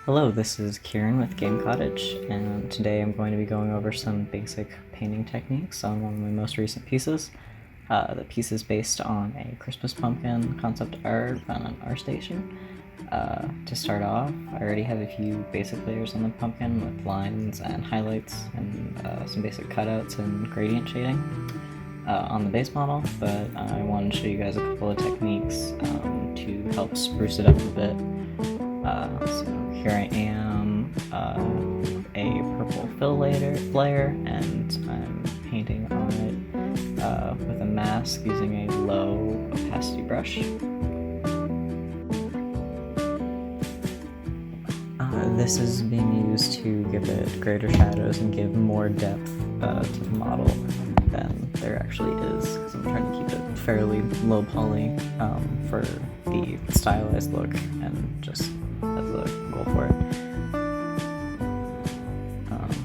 Hello, this is Kieran with Game Cottage, and today I'm going to be going over some basic painting techniques on one of my most recent pieces. The piece is based on a Christmas pumpkin concept art on an art station. To start off, I already have a few basic layers on the pumpkin with lines and highlights and some basic cutouts and gradient shading on the base model, but I wanted to show you guys a couple of techniques to help spruce it up a bit. So here I am, a purple fill layer, and I'm painting on it with a mask using a low opacity brush. This is being used to give it greater shadows and give more depth to the model than there actually is, because I'm trying to keep it fairly low poly for the stylized look and just as a goal for it.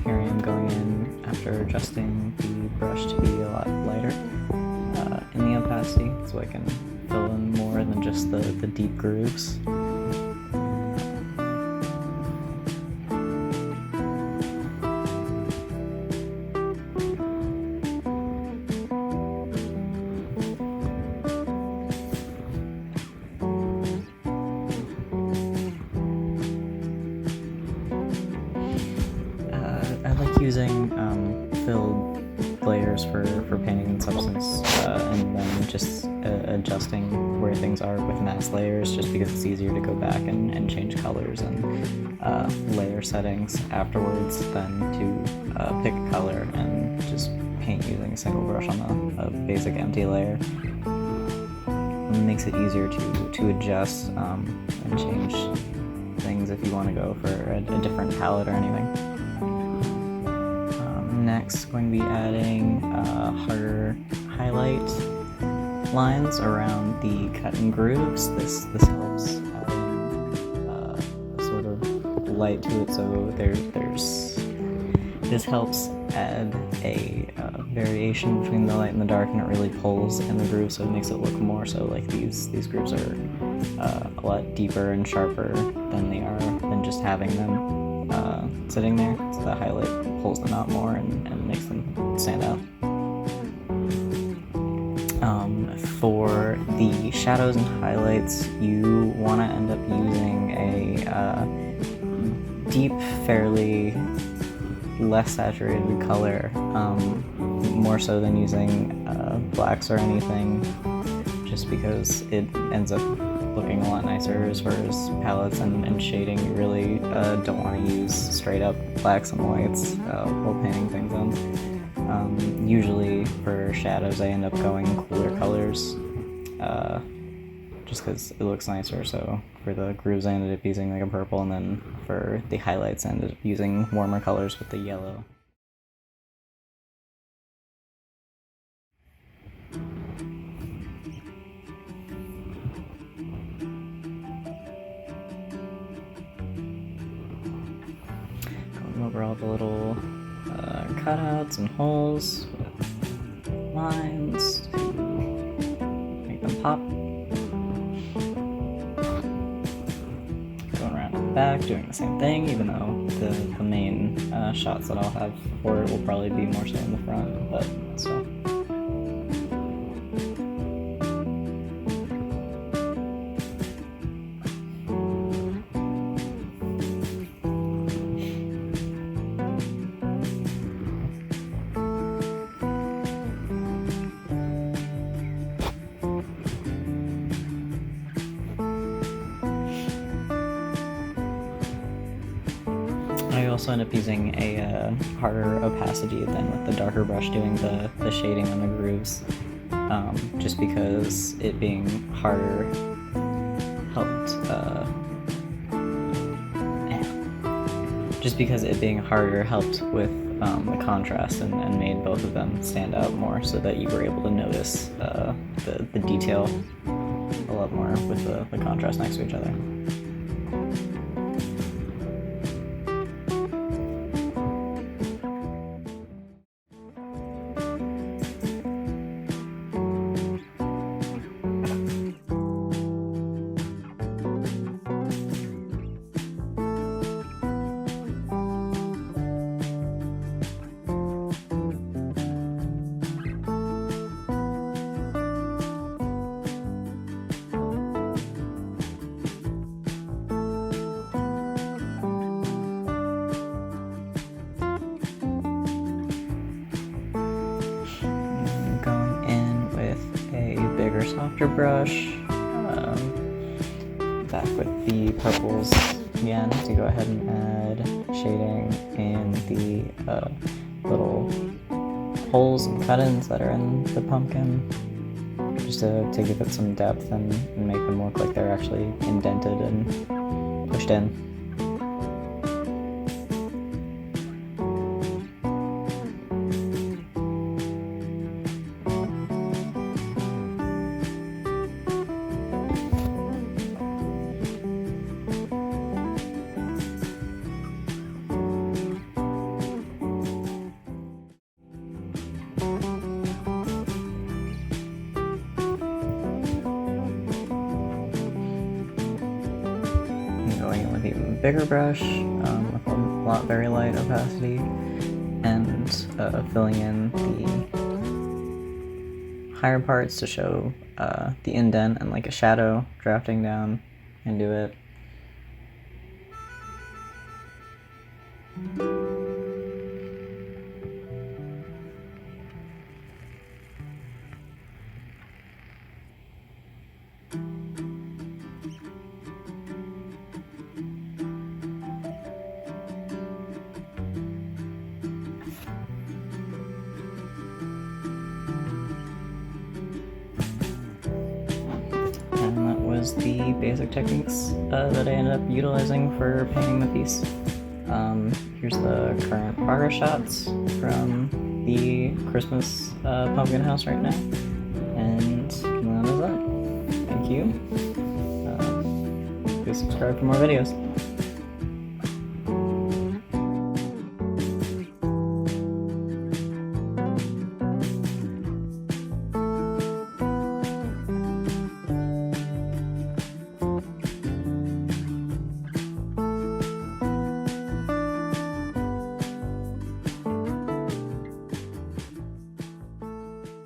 Here I am going in after adjusting the brush to be a lot lighter in the opacity, so I can fill in more than just the deep grooves. I like using filled layers for painting and substance, and then just adjusting where things are with mask layers, just because it's easier to go back and change colors and layer settings afterwards than to pick a color and just paint using a single brush on a basic empty layer. It makes it easier to adjust and change things if you want to go for a different palette or anything. Next, going to be adding harder highlight lines around the cut and grooves. This helps add sort of light to it, so this helps add a variation between the light and the dark, and it really pulls in the groove, so it makes it look more so like these grooves are a lot deeper and sharper than they are than just having them sitting there. So the highlight pulls them out more and makes them stand out. For the shadows and highlights, you want to end up using a deep, fairly less saturated color, more so than using blacks or anything, just because it ends up looking a lot nicer as far as palettes and shading. You really don't want to use straight up blacks and whites while painting things in. Usually for shadows I end up going cooler colors just because it looks nicer. So for the grooves I ended up using like a purple, and then for the highlights I ended up using warmer colors with the yellow. Going over all the little cutouts and holes with lines to make them pop. Going around the back, doing the same thing, even though the main shots that I'll have for it will probably be more so in the front, but still. I also end up using a harder opacity than with the darker brush, doing the shading on the grooves, just because it being harder helped, with the contrast and made both of them stand out more, so that you were able to notice the detail a lot more with the contrast next to each other. vector brush, back with the purples again to go ahead and add shading in the little holes and cut-ins that are in the pumpkin, just to give it some depth and make them look like they're actually indented and pushed in. Going in with even bigger brush with a lot very light opacity, and filling in the higher parts to show the indent and like a shadow drafting down into it. And that was the basic techniques that I ended up utilizing for painting the piece. Here's the current progress shots from the Christmas pumpkin house right now, and that is it. Thank you. Please subscribe for more videos.